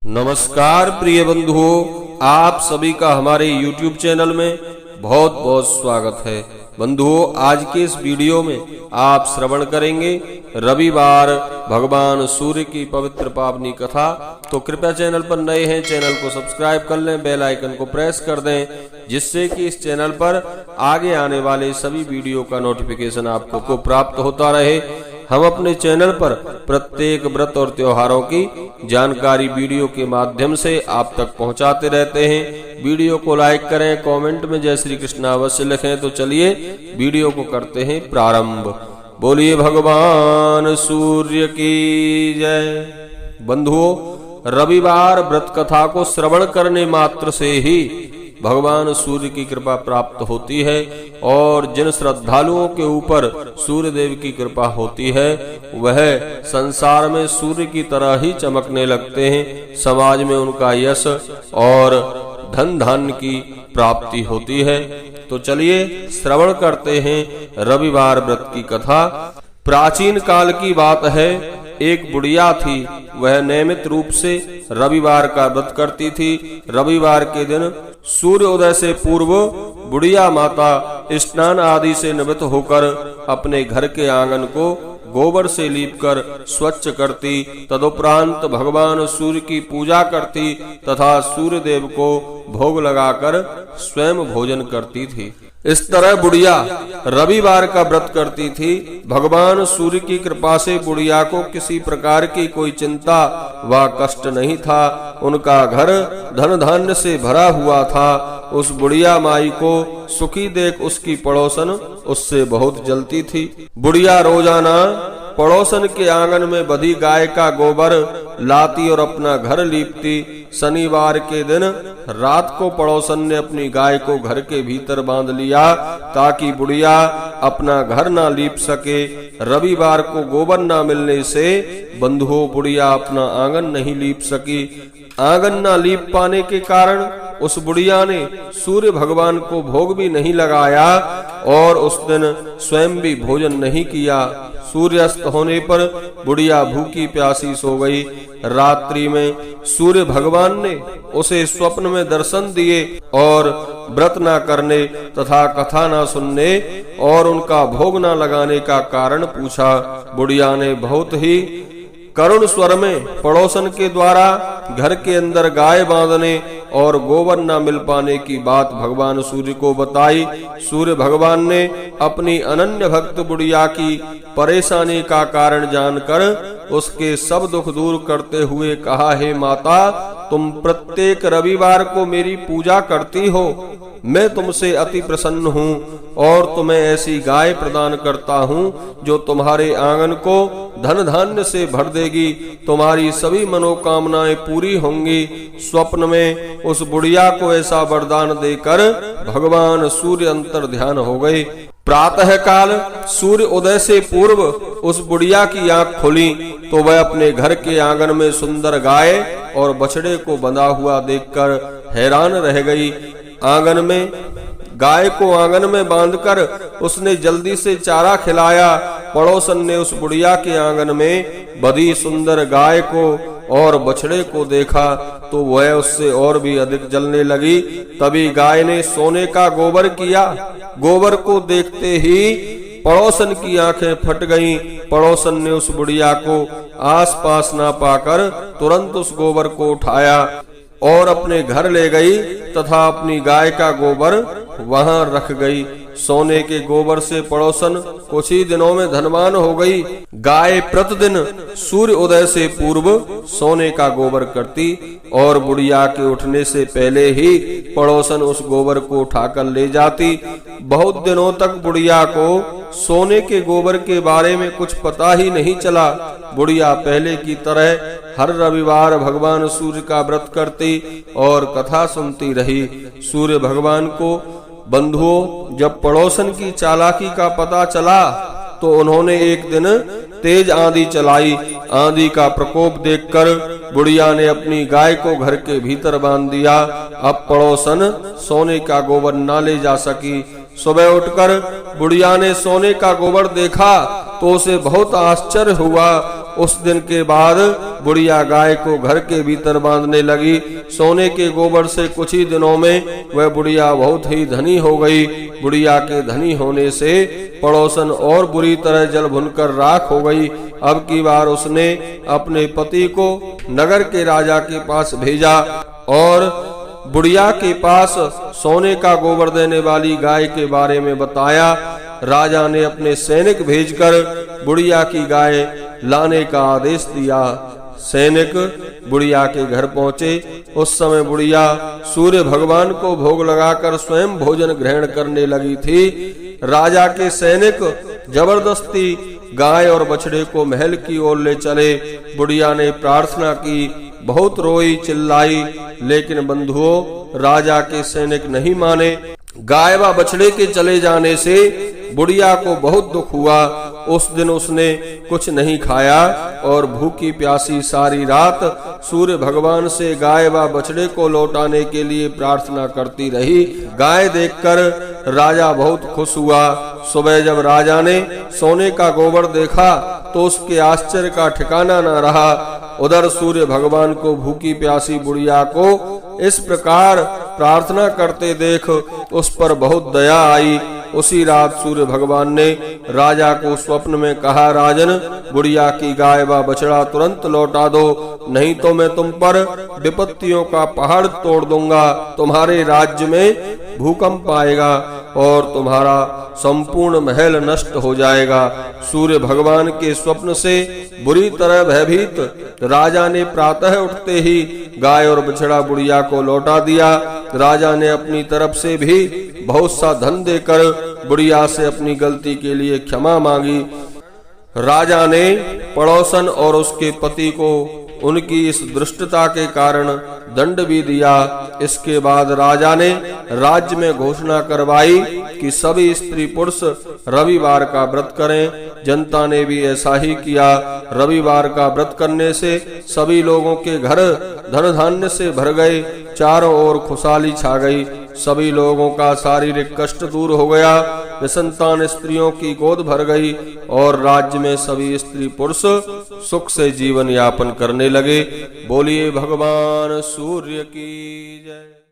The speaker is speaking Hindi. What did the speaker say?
नमस्कार प्रिय बंधुओं, आप सभी का हमारे YouTube चैनल में बहुत बहुत स्वागत है। बंधुओं, आज के इस वीडियो में आप श्रवण करेंगे रविवार भगवान सूर्य की पवित्र पावनी कथा। तो कृपया चैनल पर नए हैं, चैनल को सब्सक्राइब कर लें, बेल आइकन को प्रेस कर दें, जिससे कि इस चैनल पर आगे आने वाले सभी वीडियो का नोटिफिकेशन आपको प्राप्त होता रहे। हम अपने चैनल पर प्रत्येक व्रत और त्योहारों की जानकारी वीडियो के माध्यम से आप तक पहुंचाते रहते हैं। वीडियो को लाइक करें, कमेंट में जय श्री कृष्ण अवश्य लिखें। तो चलिए वीडियो को करते हैं प्रारंभ। बोलिए भगवान सूर्य की जय। बंधुओं, रविवार व्रत कथा को श्रवण करने मात्र से ही भगवान सूर्य की कृपा प्राप्त होती है और जिन श्रद्धालुओं के ऊपर सूर्य देव की कृपा होती है वह संसार में सूर्य की तरह ही चमकने लगते हैं। समाज में उनका यश और धन धान्य की प्राप्ति होती है। तो चलिए श्रवण करते हैं रविवार व्रत की कथा। प्राचीन काल की बात है, एक बुढ़िया थी। वह नियमित रूप से रविवार का व्रत करती थी। रविवार के दिन सूर्य उदय से पूर्व बुढ़िया माता स्नान आदि से निवृत्त होकर अपने घर के आंगन को गोबर से लीपकर स्वच्छ करती। तदुपरांत भगवान सूर्य की पूजा करती तथा सूर्य देव को भोग लगाकर स्वयं भोजन करती थी। इस तरह बुढ़िया रविवार का व्रत करती थी। भगवान सूर्य की कृपा से बुढ़िया को किसी प्रकार की कोई चिंता व कष्ट नहीं था। उनका घर धन धान्य से भरा हुआ था। उस बुढ़िया माई को सुखी देख उसकी पड़ोसन उससे बहुत जलती थी। बुढ़िया रोजाना पड़ोसन के आंगन में बधी गाय का गोबर लाती और अपना घर लीपती। शनिवार के दिन रात को पड़ोसन ने अपनी गाय को घर के भीतर बांध लिया ताकि बुढ़िया अपना घर ना लीप सके। रविवार को गोबर ना मिलने से बंधुओं बुढ़िया अपना आंगन नहीं लीप सकी। आंगन ना लीप पाने के कारण उस बुढ़िया ने सूर्य भगवान को भोग भी नहीं लगाया और उस दिन स्वयं भी भोजन नहीं किया। सूर्यास्त होने पर बुढ़िया भूखी प्यासी सो गई। रात्रि में सूर्य भगवान ने उसे स्वप्न में दर्शन दिए और व्रत न करने तथा कथा न सुनने और उनका भोग न लगाने का कारण पूछा। बुढ़िया ने बहुत ही करुण स्वर में पड़ोसन के द्वारा घर के अंदर गाय बांधने और गोबर न मिल पाने की बात भगवान सूर्य को बताई। सूर्य भगवान ने अपनी अनन्य भक्त बुढ़िया की परेशानी का कारण जानकर उसके सब दुख दूर करते हुए कहा, हे माता, तुम प्रत्येक रविवार को मेरी पूजा करती हो। मैं तुमसे अति प्रसन्न हूँ और तुम्हें ऐसी गाय प्रदान करता हूँ जो तुम्हारे आंगन को धन धान्य से भर देगी। तुम्हारी सभी मनोकामनाएं पूरी होंगी। स्वप्न में उस बुढ़िया को ऐसा वरदान देकर भगवान सूर्य अंतर ध्यान हो गए। प्रातः काल सूर्य उदय से पूर्व उस बुढ़िया की आंख खुली तो वह अपने घर के आंगन में सुंदर गाय और बछड़े को बंधा हुआ देखकर हैरान रह गई। गाय को आंगन में बांधकर उसने जल्दी से चारा खिलाया। पड़ोसन ने उस बुढ़िया के आंगन में बधी सुंदर गाय को और बछड़े को देखा तो वह उससे और भी अधिक जलने लगी। तभी गाय ने सोने का गोबर किया। गोबर को देखते ही पड़ोसन की आंखें फट गईं। पड़ोसन ने उस बुढ़िया को आसपास ना पाकर तुरंत उस गोबर को उठाया और अपने घर ले गई तथा अपनी गाय का गोबर वहां रख गई। सोने के गोबर से पड़ोसन कुछ ही दिनों में धनवान हो गई। गाय प्रतिदिन सूर्य उदय से पूर्व सोने का गोबर करती और बुढ़िया के उठने से पहले ही पड़ोसन उस गोबर को उठाकर ले जाती। बहुत दिनों तक बुढ़िया को सोने के गोबर के बारे में कुछ पता ही नहीं चला। बुढ़िया पहले की तरह हर रविवार भगवान सूर्य का व्रत करती और कथा सुनती रही। सूर्य भगवान को बंधुओं जब पड़ोसन की चालाकी का पता चला तो उन्होंने एक दिन तेज आंधी चलाई। आंधी का प्रकोप देखकर बुढ़िया ने अपनी गाय को घर के भीतर बांध दिया। अब पड़ोसन सोने का गोबर न ले जा सकी। सुबह उठकर बुढ़िया ने सोने का गोबर देखा तो उसे बहुत आश्चर्य हुआ। उस दिन के बाद बुढ़िया गाय को घर के भीतर बांधने लगी। सोने के गोबर से कुछ ही दिनों में वह बुढ़िया बहुत ही धनी हो गई। बुढ़िया के धनी होने से पड़ोसन और बुरी तरह जल भुनकर राख हो गई। अब की बार उसने अपने पति को नगर के राजा के पास भेजा और बुढ़िया के पास सोने का गोबर देने वाली गाय के बारे में बताया। राजा ने अपने सैनिक भेजकर बुढ़िया की गाय लाने का आदेश दिया। सैनिक बुढ़िया के घर पहुंचे। उस समय बुढ़िया सूर्य भगवान को भोग लगाकर स्वयं भोजन ग्रहण करने लगी थी। राजा के सैनिक जबरदस्ती गाय और बछड़े को महल की ओर ले चले। बुढ़िया ने प्रार्थना की, बहुत रोई चिल्लाई, लेकिन बंधुओं राजा के सैनिक नहीं माने। गाय व बछड़े के चले जाने से बुढ़िया को बहुत दुख हुआ। उस दिन उसने कुछ नहीं खाया और भूखी प्यासी सारी रात सूर्य भगवान से गाय व बछड़े को लौटाने के लिए प्रार्थना करती रही। गाय देखकर राजा बहुत खुश हुआ। सुबह जब राजा ने सोने का गोबर देखा तो उसके आश्चर्य का ठिकाना न रहा। उधर सूर्य भगवान को भूखी प्यासी बुढ़िया को इस प्रकार प्रार्थना करते देख उस पर बहुत दया आई। उसी रात सूर्य भगवान ने राजा को स्वप्न में कहा, राजन बुढ़िया की गाय व बछड़ा तुरंत लौटा दो, नहीं तो मैं तुम पर विपत्तियों का पहाड़ तोड़ दूंगा। तुम्हारे राज्य में भूकंप आएगा और तुम्हारा संपूर्ण महल नष्ट हो जाएगा। सूर्य भगवान के स्वप्न से बुरी तरह भयभीत राजा ने प्रातः उठते ही गाय और बछड़ा बुढ़िया को लौटा दिया। राजा ने अपनी तरफ से भी बहुत सा धन देकर बुढ़िया से अपनी गलती के लिए क्षमा मांगी। राजा ने पड़ोसन और उसके पति को उनकी इस दुष्टता के कारण दंड भी दिया। इसके बाद राजा ने राज्य में घोषणा करवाई कि सभी स्त्री पुरुष रविवार का व्रत करें। जनता ने भी ऐसा ही किया। रविवार का व्रत करने से सभी लोगों के घर धन धान्य से भर गए। चारों ओर खुशहाली छा गई। सभी लोगों का शारीरिक कष्ट दूर हो गया। निसंतान स्त्रियों की गोद भर गई और राज्य में सभी स्त्री पुरुष सुख से जीवन यापन करने लगे। बोलिए भगवान सूर्य की जय।